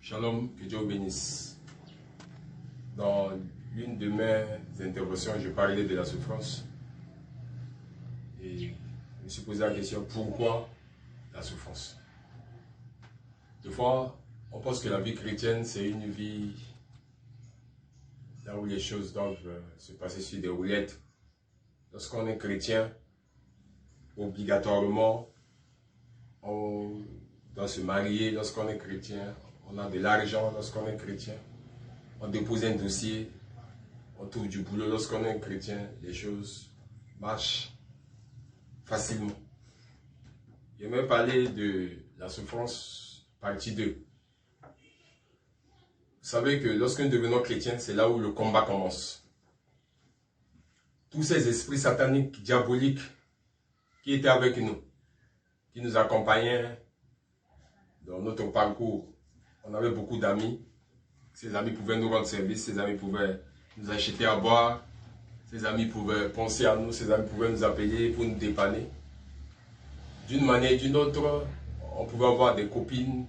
Shalom, que Dieu vous bénisse. Dans l'une de mes interventions, je parlais de la souffrance. Et je me suis posé la question, pourquoi la souffrance? Des fois, on pense que la vie chrétienne, c'est une vie là où les choses doivent se passer sur des roulettes. Lorsqu'on est chrétien, obligatoirement, on doit se marier. Lorsqu'on est chrétien, on a de l'argent. Lorsqu'on est chrétien, on dépose un dossier, on trouve du boulot. Lorsqu'on est chrétien, les choses marchent facilement. J'aimerais parler de la souffrance, partie 2. Vous savez que lorsque nous devenons chrétiens, c'est là où le combat commence. Tous ces esprits sataniques, diaboliques, qui étaient avec nous, qui nous accompagnaient dans notre parcours. On avait beaucoup d'amis. Ces amis pouvaient nous rendre service, ces amis pouvaient nous acheter à boire, ces amis pouvaient penser à nous, ces amis pouvaient nous appeler pour nous dépanner. D'une manière ou d'une autre, on pouvait avoir des copines.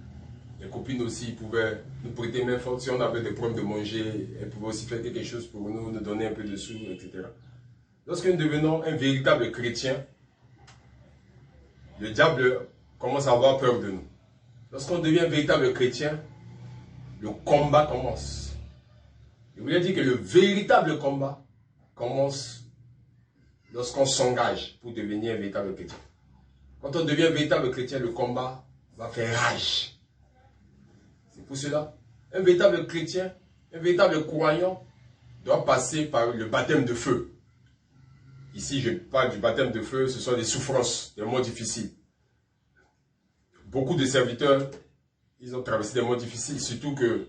Les copines aussi pouvaient nous prêter main forte. Si on avait des problèmes de manger, elles pouvaient aussi faire quelque chose pour nous, nous donner un peu de sous, etc. Lorsque nous devenons un véritable chrétien, le diable commence à avoir peur de nous. Lorsqu'on devient un véritable chrétien, le combat commence. Je voulais dire que le véritable combat commence lorsqu'on s'engage pour devenir un véritable chrétien. Quand on devient un véritable chrétien, le combat va faire rage. C'est pour cela, un véritable chrétien, un véritable croyant doit passer par le baptême de feu. Ici, je parle du baptême de feu, ce sont des souffrances, des moments difficiles. Beaucoup de serviteurs, ils ont traversé des moments difficiles, surtout que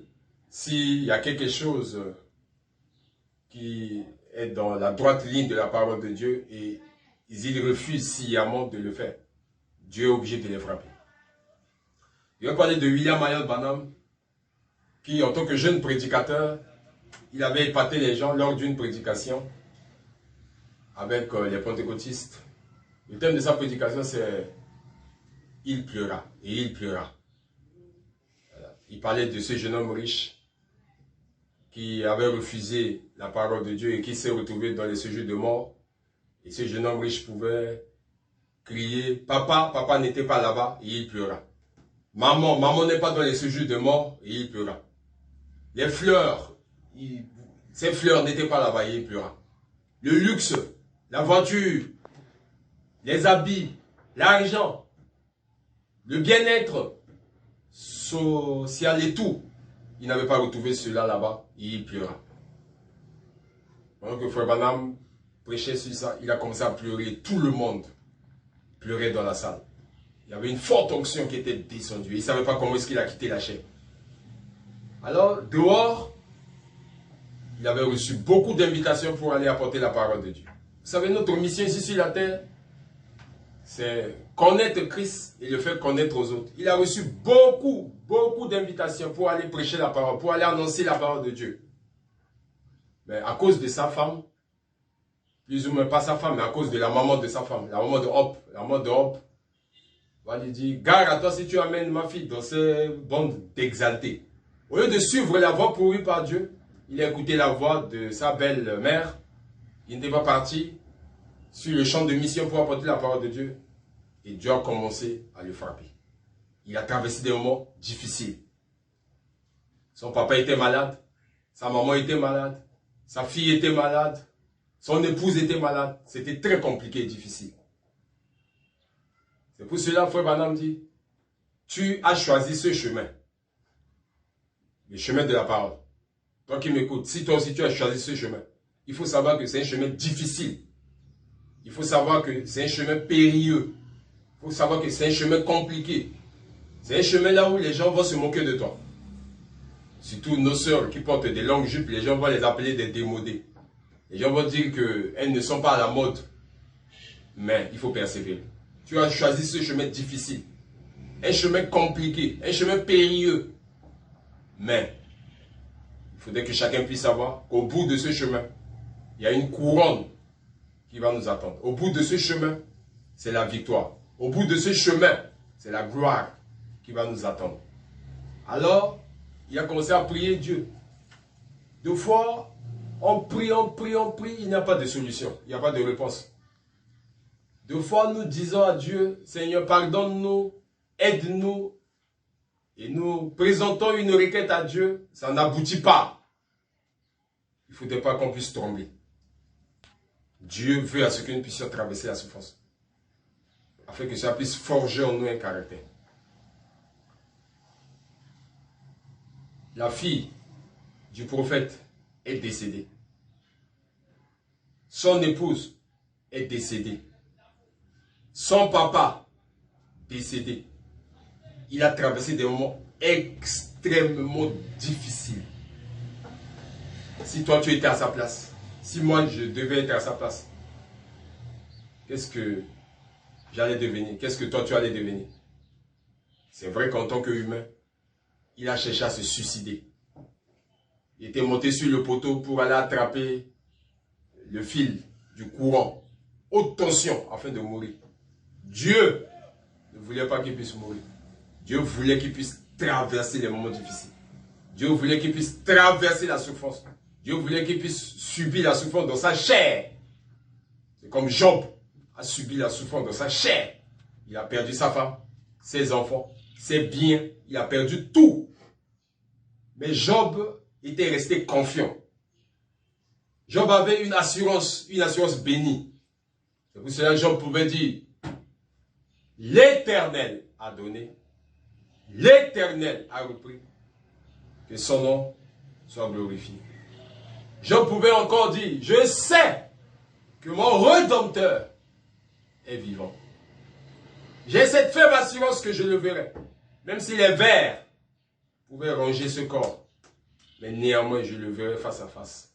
s'il y a quelque chose qui est dans la droite ligne de la parole de Dieu et ils refusent sciemment de le faire, Dieu est obligé de les frapper. Je vais parler de William Marion Branham, qui en tant que jeune prédicateur, il avait épaté les gens lors d'une prédication avec les pentecôtistes. Le thème de sa prédication, c'est « Il pleura » et il pleura. Voilà. Il parlait de ce jeune homme riche qui avait refusé la parole de Dieu et qui s'est retrouvé dans les séjours de mort. Et ce jeune homme riche pouvait crier « Papa, papa n'était pas là-bas » et il pleura. « Maman, maman n'est pas dans les séjours de mort » et il pleura. Les fleurs, ces fleurs n'étaient pas là-bas et il pleura. Le luxe, la voiture, les habits, l'argent, le bien-être social et tout. Il n'avait pas retrouvé cela là-bas et il pleura. Pendant que Frère Branham prêchait sur ça, il a commencé à pleurer. Tout le monde pleurait dans la salle. Il y avait une forte onction qui était descendue. Il ne savait pas comment est-ce qu'il a quitté la chair. Alors, dehors, il avait reçu beaucoup d'invitations pour aller apporter la parole de Dieu. Vous savez, notre mission ici sur la terre, c'est connaître Christ et le faire connaître aux autres. Il a reçu beaucoup d'invitations pour aller prêcher la parole, pour aller annoncer la parole de Dieu. Mais à cause de sa femme, plus ou moins pas sa femme, mais à cause de la maman de sa femme, la maman de Hop, va lui dire, gare à toi si tu amènes ma fille dans ces bandes d'exaltés. Au lieu de suivre la voie pourrie par Dieu, il a écouté la voix de sa belle-mère. Il n'était pas parti sur le champ de mission pour apporter la parole de Dieu. Et Dieu a commencé à le frapper. Il a traversé des moments difficiles. Son papa était malade. Sa maman était malade. Sa fille était malade. Son épouse était malade. C'était très compliqué et difficile. C'est pour cela, Frère Branham dit, tu as choisi ce chemin. Le chemin de la parole. Toi qui m'écoutes, si toi aussi tu as choisi ce chemin, il faut savoir que c'est un chemin difficile. Il faut savoir que c'est un chemin périlleux. Il faut savoir que c'est un chemin compliqué. C'est un chemin là où les gens vont se moquer de toi. Surtout nos sœurs qui portent des longues jupes, les gens vont les appeler des démodés. Les gens vont dire qu'elles ne sont pas à la mode. Mais il faut persévérer. Tu as choisi ce chemin difficile. Un chemin compliqué, un chemin périlleux. Mais il faudrait que chacun puisse savoir qu'au bout de ce chemin, il y a une couronne qui va nous attendre. Au bout de ce chemin, c'est la victoire. Au bout de ce chemin, c'est la gloire qui va nous attendre. Alors, il a commencé à prier Dieu. Deux fois, on prie, il n'y a pas de solution, il n'y a pas de réponse. Deux fois, nous disons à Dieu, Seigneur, pardonne-nous, aide-nous, et nous présentons une requête à Dieu, ça n'aboutit pas. Il ne faudrait pas qu'on puisse trembler. Dieu veut à ce que nous puissions traverser la souffrance, afin que ça puisse forger en nous un caractère. La fille du prophète est décédée. Son épouse est décédée. Son papa décédé. Il a traversé des moments extrêmement difficiles. Si toi tu étais à sa place, si moi je devais être à sa place, qu'est-ce que j'allais devenir? Qu'est-ce que toi tu allais devenir? C'est vrai qu'en tant qu'humain, il a cherché à se suicider. Il était monté sur le poteau pour aller attraper le fil du courant, haute tension, afin de mourir. Dieu ne voulait pas qu'il puisse mourir. Dieu voulait qu'il puisse traverser les moments difficiles. Dieu voulait qu'il puisse traverser la souffrance. Dieu voulait qu'il puisse subir la souffrance dans sa chair. C'est comme Job a subi la souffrance dans sa chair. Il a perdu sa femme, ses enfants, ses biens. Il a perdu tout. Mais Job était resté confiant. Job avait une assurance bénie. C'est pour cela que Job pouvait dire, l'Éternel a donné, l'Éternel a repris, que son nom soit glorifié. Job pouvait encore dire, je sais que mon Rédempteur est vivant. J'ai cette faible assurance que je le verrai, même si les vers pouvaient ronger ce corps. Mais néanmoins, je le verrai face à face.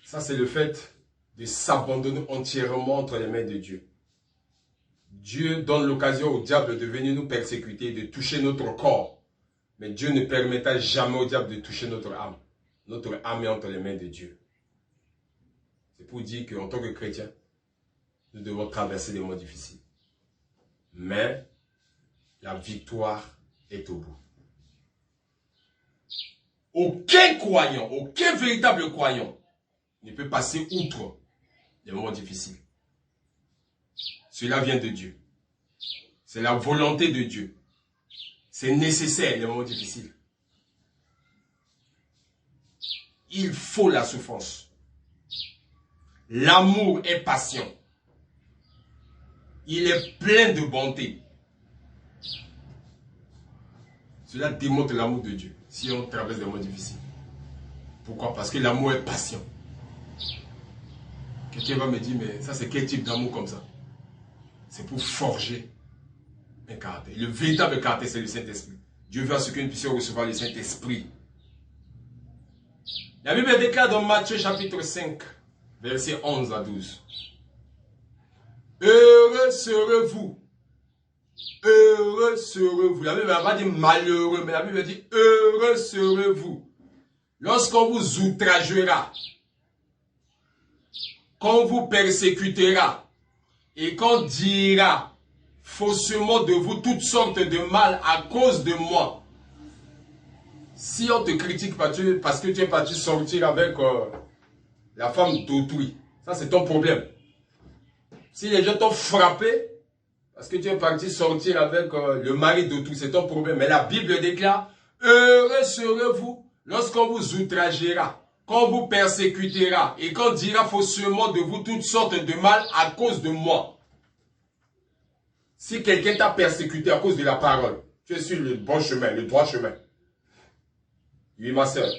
Ça, c'est le fait de s'abandonner entièrement entre les mains de Dieu. Dieu donne l'occasion au diable de venir nous persécuter, de toucher notre corps. Mais Dieu ne permettra jamais au diable de toucher notre âme. Notre âme est entre les mains de Dieu. C'est pour dire qu'en tant que chrétien, nous devons traverser des moments difficiles. Mais la victoire est au bout. Aucun croyant, aucun véritable croyant ne peut passer outre les moments difficiles. Cela vient de Dieu. C'est la volonté de Dieu. C'est nécessaire, les moments difficiles. Il faut la souffrance. L'amour est patient. Il est plein de bonté. Cela démontre l'amour de Dieu si on traverse des moments difficiles. Pourquoi? Parce que l'amour est patient. Quelqu'un va me dire, mais ça c'est quel type d'amour comme ça? C'est pour forger un caractère. Le véritable caractère, c'est le Saint-Esprit. Dieu veut à ce que nous puissions recevoir le Saint-Esprit. La Bible déclare dans Matthieu chapitre 5, versets 11 à 12. Heureux serez-vous. Heureux serez-vous. La Bible n'a pas dit malheureux, mais la Bible dit heureux serez-vous. Lorsqu'on vous outragera, qu'on vous persécutera, et qu'on dira faussement de vous toutes sortes de mal à cause de moi. Si on te critique parce que tu es parti sortir avec la femme d'autrui, ça c'est ton problème. Si les gens t'ont frappé parce que tu es parti sortir avec le mari d'autrui, c'est ton problème. Mais la Bible déclare, heureux serez-vous lorsqu'on vous outragera, qu'on vous persécutera et qu'on dira faussement de vous toutes sortes de mal à cause de moi. Si quelqu'un t'a persécuté à cause de la parole, tu es sur le bon chemin, le droit chemin. Oui, ma soeur,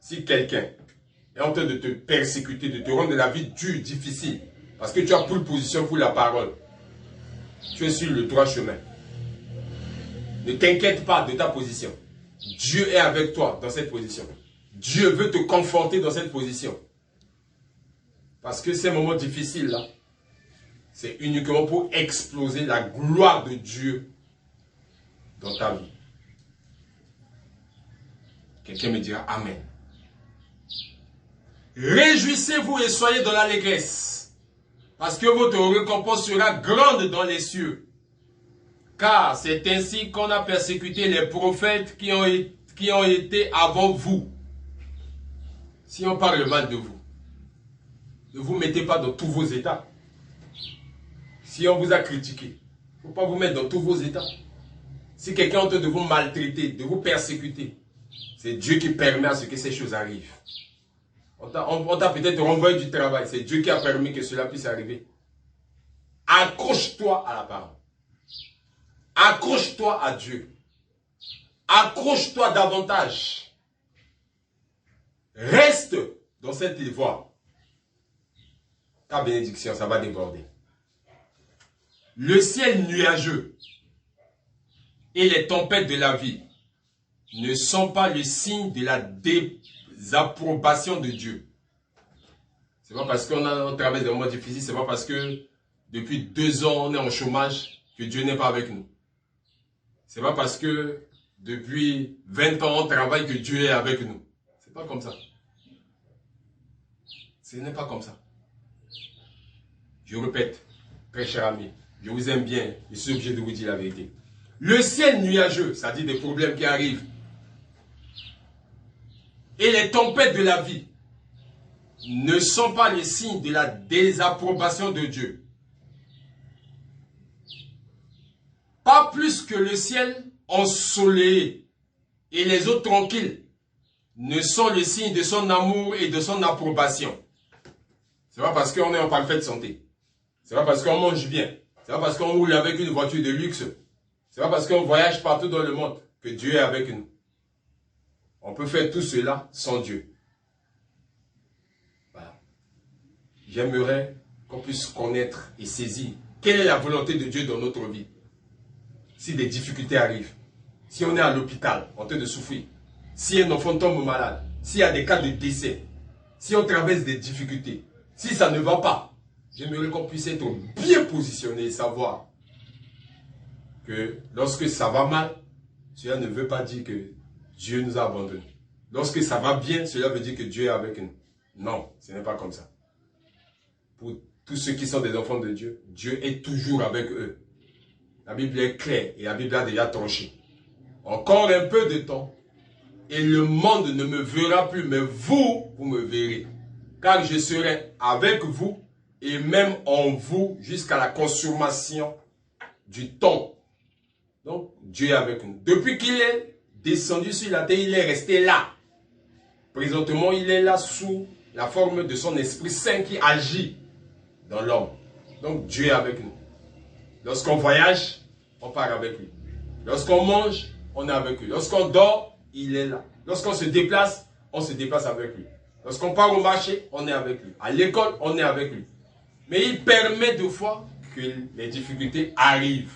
si quelqu'un est en train de te persécuter, de te rendre la vie dure, difficile, parce que tu as pris position pour la parole, tu es sur le droit chemin. Ne t'inquiète pas de ta position. Dieu est avec toi dans cette position. Dieu veut te conforter dans cette position. Parce que ces moments difficiles-là, c'est uniquement pour exploser la gloire de Dieu dans ta vie. Quelqu'un me dira Amen. Réjouissez-vous et soyez dans l'allégresse, parce que votre récompense sera grande dans les cieux. Car c'est ainsi qu'on a persécuté les prophètes qui ont été avant vous. Si on parle mal de vous, ne vous mettez pas dans tous vos états. Si on vous a critiqué, il ne faut pas vous mettre dans tous vos états. Si quelqu'un est en train de vous maltraiter, de vous persécuter, c'est Dieu qui permet à ce que ces choses arrivent. On t'a peut-être renvoyé du travail, c'est Dieu qui a permis que cela puisse arriver. Accroche-toi à la parole. Accroche-toi à Dieu. Accroche-toi davantage. Reste dans cette voie. Ta bénédiction, ça va déborder. Le ciel nuageux et les tempêtes de la vie ne sont pas le signe de la désapprobation de Dieu. C'est pas parce qu'on traverse des moments difficiles, c'est pas parce que depuis 2 ans on est en chômage que Dieu n'est pas avec nous. C'est pas parce que depuis 20 ans on travaille que Dieu est avec nous. C'est pas comme ça. Ce n'est pas comme ça. Je répète, très cher ami, je vous aime bien, je suis obligé de vous dire la vérité. Le ciel nuageux, c'est-à-dire des problèmes qui arrivent, et les tempêtes de la vie ne sont pas les signes de la désapprobation de Dieu. Pas plus que le ciel ensoleillé et les eaux tranquilles ne sont le signe de son amour et de son approbation. C'est pas parce qu'on est en parfaite santé. C'est pas parce qu'on mange bien. C'est pas parce qu'on roule avec une voiture de luxe. C'est pas parce qu'on voyage partout dans le monde que Dieu est avec nous. On peut faire tout cela sans Dieu. Voilà. J'aimerais qu'on puisse connaître et saisir quelle est la volonté de Dieu dans notre vie. Si des difficultés arrivent, si on est à l'hôpital en train de souffrir, si un enfant tombe malade, s'il y a des cas de décès, si on traverse des difficultés, si ça ne va pas, j'aimerais qu'on puisse être bien positionné et savoir que lorsque ça va mal, cela ne veut pas dire que Dieu nous a abandonnés. Lorsque ça va bien, cela veut dire que Dieu est avec nous. Non, ce n'est pas comme ça. Pour tous ceux qui sont des enfants de Dieu, Dieu est toujours avec eux. La Bible est claire et la Bible a déjà tranché. Encore un peu de temps et le monde ne me verra plus, mais vous, vous me verrez. Car je serai avec vous et même en vous jusqu'à la consommation du temps. Donc, Dieu est avec nous. Depuis qu'il est descendu sur la terre, il est resté là. Présentement, il est là sous la forme de son Esprit Saint qui agit dans l'homme. Donc, Dieu est avec nous. Lorsqu'on voyage, on part avec lui. Lorsqu'on mange, on est avec lui. Lorsqu'on dort, il est là. Lorsqu'on se déplace, on se déplace avec lui. Lorsqu'on part au marché, on est avec lui. À l'école, on est avec lui. Mais il permet de fois que les difficultés arrivent.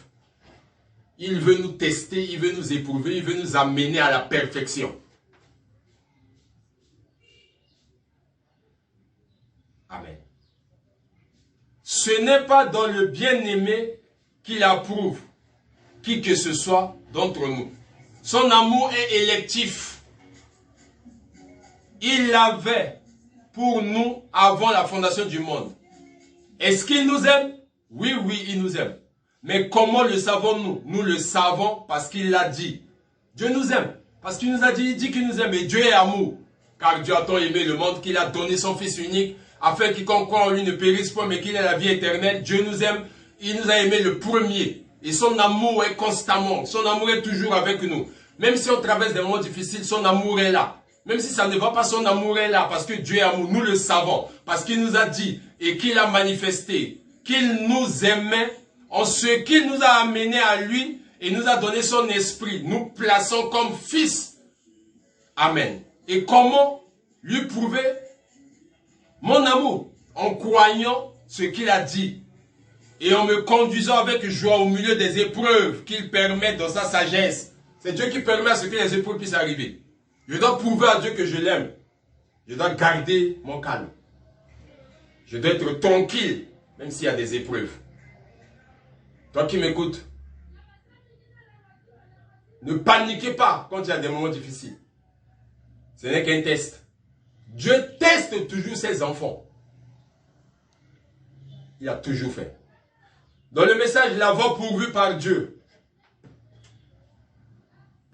Il veut nous tester, il veut nous éprouver, il veut nous amener à la perfection. Amen. Ce n'est pas dans le bien-aimé qu'il approuve qui que ce soit d'entre nous. Son amour est électif. Il l'avait pour nous avant la fondation du monde. Est-ce qu'il nous aime? Oui, oui, il nous aime. Mais comment le savons-nous? Nous le savons parce qu'il l'a dit. Dieu nous aime. Parce qu'il nous a dit, il dit qu'il nous aime. Et Dieu est amour. Car Dieu a tant aimé le monde qu'il a donné son Fils unique, afin qu'il croit en lui ne périsse pas, mais qu'il ait la vie éternelle. Dieu nous aime. Il nous a aimé le premier. Et son amour est constamment. Son amour est toujours avec nous. Même si on traverse des moments difficiles, son amour est là. Même si ça ne va pas, son amour est là. Parce que Dieu est amour. Nous le savons. Parce qu'il nous a dit et qu'il a manifesté qu'il nous aimait en ce qu'il nous a amené à lui et nous a donné son esprit. Nous plaçons comme fils. Amen. Et comment lui prouver mon amour? En croyant ce qu'il a dit. Et en me conduisant avec joie au milieu des épreuves qu'il permet dans sa sagesse. C'est Dieu qui permet à ce que les épreuves puissent arriver. Je dois prouver à Dieu que je l'aime. Je dois garder mon calme. Je dois être tranquille, même s'il y a des épreuves. Toi qui m'écoutes, ne paniquez pas quand il y a des moments difficiles. Ce n'est qu'un test. Dieu teste toujours ses enfants. Il a toujours fait. Dans le message, la voie pourvue par Dieu,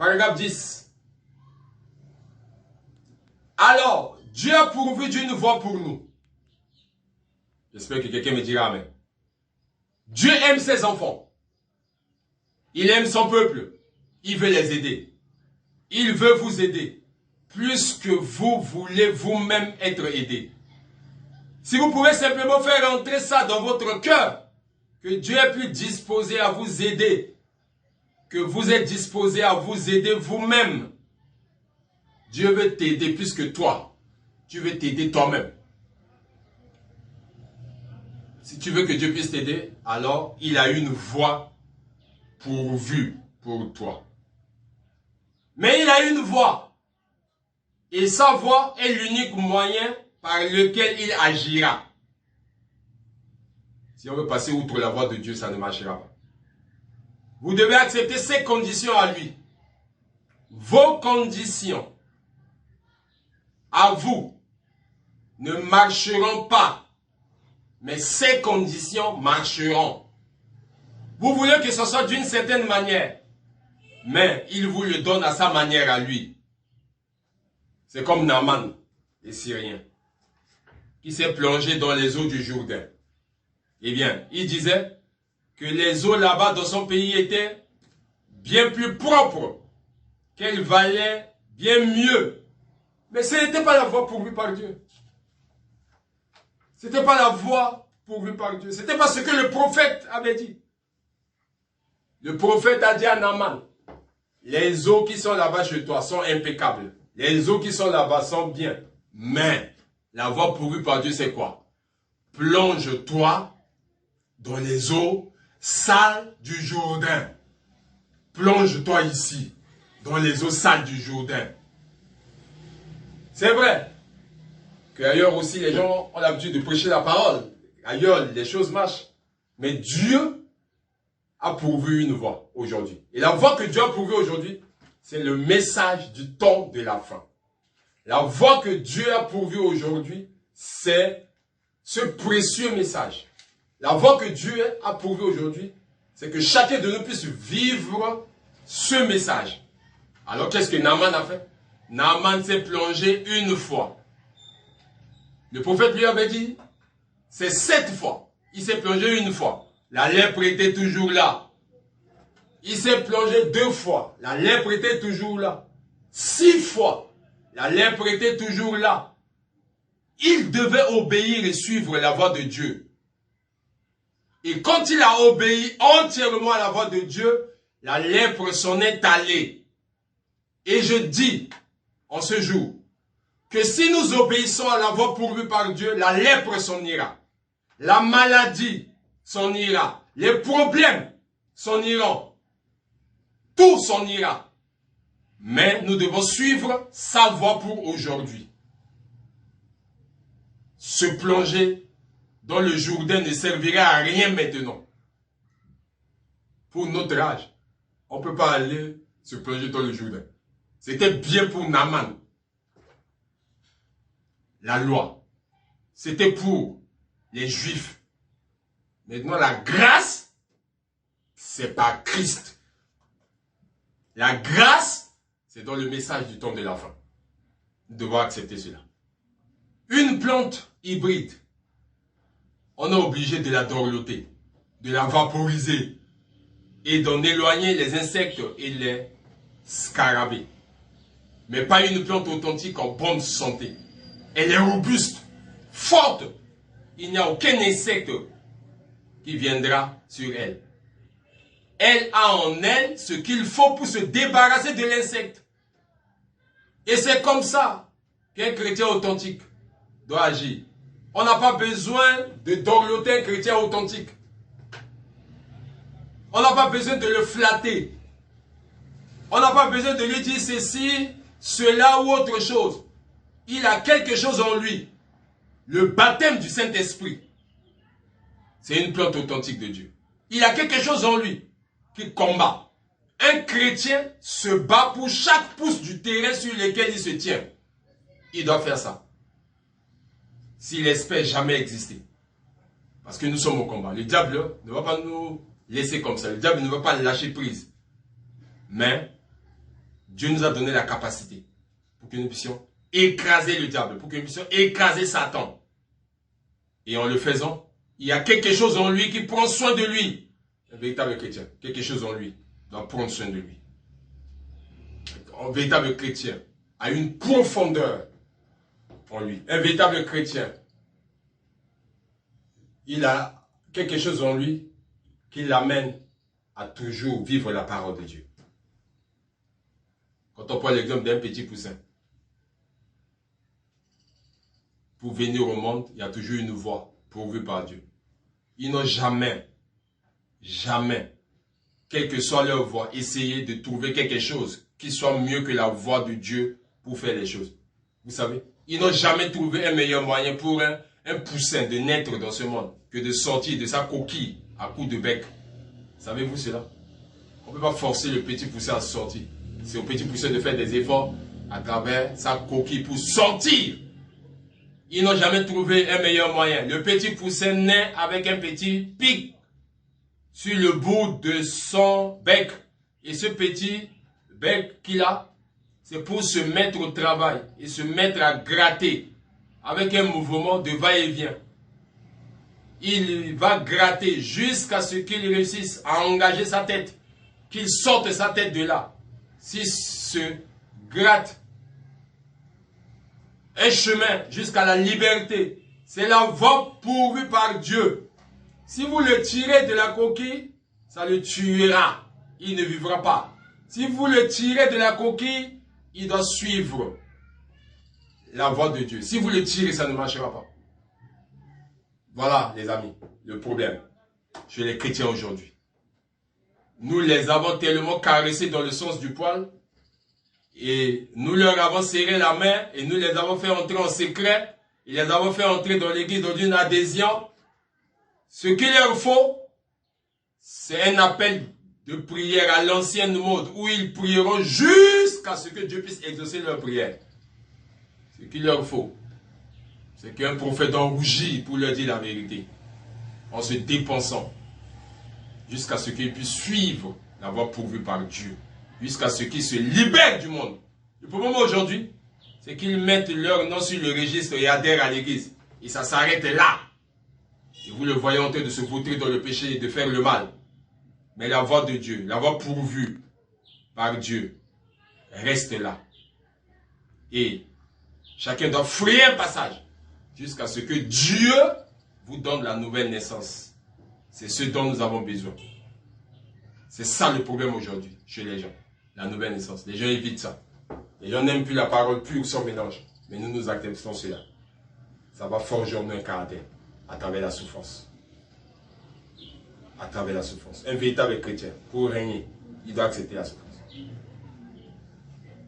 Paragraphe 10. Alors, Dieu a pourvu d'une voie pour nous. J'espère que quelqu'un me dira amen. Dieu aime ses enfants. Il aime son peuple. Il veut les aider. Il veut vous aider. Plus que vous voulez vous-même être aidé. Si vous pouvez simplement faire entrer ça dans votre cœur, que Dieu est plus disposé à vous aider, que vous êtes disposé à vous aider vous-même. Dieu veut t'aider plus que toi. Tu veux t'aider toi-même. Si tu veux que Dieu puisse t'aider, alors il a une voie pourvue pour toi. Mais il a une voie. Et sa voie est l'unique moyen par lequel il agira. Si on veut passer outre la voie de Dieu, ça ne marchera pas. Vous devez accepter ses conditions à lui. Vos conditions à vous ne marcheront pas. Mais ces conditions marcheront. Vous voulez que ce soit d'une certaine manière. Mais il vous le donne à sa manière à lui. C'est comme Naaman, les Syriens, qui s'est plongé dans les eaux du Jourdain. Eh bien, il disait que les eaux là-bas dans son pays étaient bien plus propres, qu'elles valaient bien mieux. Mais ce n'était pas la voie pourvue par Dieu. Ce n'était pas la voie pourvue par Dieu. Ce n'était pas ce que le prophète avait dit. Le prophète a dit à Naaman, les eaux qui sont là-bas chez toi sont impeccables. Les eaux qui sont là-bas sont bien. Mais la voie pourvue par Dieu, c'est quoi? Plonge-toi dans les eaux sales du Jourdain. Plonge-toi ici, dans les eaux sales du Jourdain. C'est vrai qu'ailleurs aussi, les gens ont l'habitude de prêcher la parole. Ailleurs, les choses marchent. Mais Dieu a pourvu une voie aujourd'hui. Et la voie que Dieu a pourvue aujourd'hui, c'est le message du temps de la fin. La voie que Dieu a pourvue aujourd'hui, c'est ce précieux message. La voie que Dieu a pourvue aujourd'hui, c'est que chacun de nous puisse vivre ce message. Alors qu'est-ce que Naaman a fait? Naaman s'est plongé une fois. Le prophète lui avait dit, c'est 7 fois. Il s'est plongé une fois. La lèpre était toujours là. Il s'est plongé 2 fois. La lèpre était toujours là. 6 fois. La lèpre était toujours là. Il devait obéir et suivre la voie de Dieu. Et quand il a obéi entièrement à la voie de Dieu, la lèpre s'en est allée. Et je dis, en ce jour, que si nous obéissons à la voie pourvue par Dieu, la lèpre s'en ira. La maladie s'en ira. Les problèmes s'en iront. Tout s'en ira. Mais nous devons suivre sa voie pour aujourd'hui. Se plonger dans le Jourdain ne servira à rien maintenant. Pour notre âge, on ne peut pas aller se plonger dans le Jourdain. C'était bien pour Naaman. La loi, c'était pour les Juifs. Maintenant, la grâce, c'est par Christ. La grâce, c'est dans le message du temps de la fin. Nous devons accepter cela. Une plante hybride, on est obligé de la dorloter, de la vaporiser et d'en éloigner les insectes et les scarabées. Mais pas une plante authentique en bonne santé. Elle est robuste, forte. Il n'y a aucun insecte qui viendra sur elle. Elle a en elle ce qu'il faut pour se débarrasser de l'insecte. Et c'est comme ça qu'un chrétien authentique doit agir. On n'a pas besoin de dorloter un chrétien authentique. On n'a pas besoin de le flatter. On n'a pas besoin de lui dire ceci, cela ou autre chose. Il a quelque chose en lui. Le baptême du Saint-Esprit. C'est une plante authentique de Dieu. Il a quelque chose en lui qui combat. Un chrétien se bat pour chaque pouce du terrain sur lequel il se tient. Il doit faire ça. S'il espère jamais exister. Parce que nous sommes au combat. Le diable ne va pas nous laisser comme ça. Le diable ne va pas lâcher prise. Mais Dieu nous a donné la capacité pour que nous puissions écraser le diable, pour que nous puissions écraser Satan. Et en le faisant, il y a quelque chose en lui qui prend soin de lui. Un véritable chrétien, quelque chose en lui doit prendre soin de lui. Un véritable chrétien a une profondeur en lui. Un véritable chrétien, il a quelque chose en lui qui l'amène à toujours vivre la parole de Dieu. Quand on prend l'exemple d'un petit poussin, pour venir au monde, il y a toujours une voie pourvue par Dieu. Ils n'ont jamais, quelle que soit leur voie, essayé de trouver quelque chose qui soit mieux que la voie de Dieu pour faire les choses. Vous savez, ils n'ont jamais trouvé un meilleur moyen pour un poussin de naître dans ce monde que de sortir de sa coquille à coups de bec. Savez-vous cela? On ne peut pas forcer le petit poussin à sortir. C'est au petit poussin de faire des efforts à travers sa coquille pour sortir. Ils n'ont jamais trouvé un meilleur moyen. Le petit poussin naît avec un petit pic sur le bout de son bec. Et ce petit bec qu'il a, c'est pour se mettre au travail et se mettre à gratter avec un mouvement de va-et-vient. Il va gratter jusqu'à ce qu'il réussisse à engager sa tête, qu'il sorte sa tête de là. S'il se gratte un chemin jusqu'à la liberté, c'est la voie pourvue par Dieu. Si vous le tirez de la coquille, ça le tuera. Il ne vivra pas. Si vous le tirez de la coquille, il doit suivre la voie de Dieu. Si vous le tirez, ça ne marchera pas. Voilà, les amis, le problème chez les chrétiens aujourd'hui. Nous les avons tellement caressés dans le sens du poil et nous leur avons serré la main et nous les avons fait entrer en secret et les avons fait entrer dans l'église dans une adhésion. Ce qu'il leur faut, c'est un appel de prière à l'ancienne mode où ils prieront jusqu'à ce que Dieu puisse exaucer leur prière. Ce qu'il leur faut, c'est qu'un prophète doit rougir pour leur dire la vérité, en se dépensant, jusqu'à ce qu'ils puissent suivre la voie pourvue par Dieu, jusqu'à ce qu'ils se libèrent du monde. Le problème aujourd'hui, c'est qu'ils mettent leur nom sur le registre et adhèrent à l'église. Et ça s'arrête là. Et vous le voyez en train de se vautrer dans le péché et de faire le mal. Mais la voie de Dieu, la voie pourvue par Dieu, reste là. Et chacun doit frayer un passage jusqu'à ce que Dieu vous donne la nouvelle naissance. C'est ce dont nous avons besoin. C'est ça le problème aujourd'hui chez les gens. La nouvelle naissance. Les gens évitent ça. Les gens n'aiment plus la parole pure sans mélange. Mais nous, nous acceptons cela. Ça va forger en nous un caractère à travers la souffrance. À travers la souffrance. Un véritable chrétien, pour régner, il doit accepter la souffrance.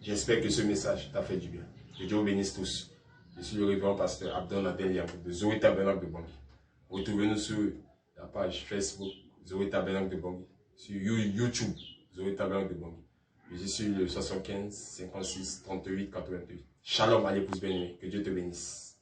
J'espère que ce message t'a fait du bien. Que Dieu vous bénisse tous. Je suis le révérend pasteur Abdon Abel Yabou de Zoé Tabernacle de Bangui. Retrouvez-nous sur la page Facebook Zoé Tabernacle de Bangui. Sur YouTube Zoé Tabernacle de Bangui. Je suis sur le 75 56 38 88. Shalom à l'épouse bien-aimée. Que Dieu te bénisse.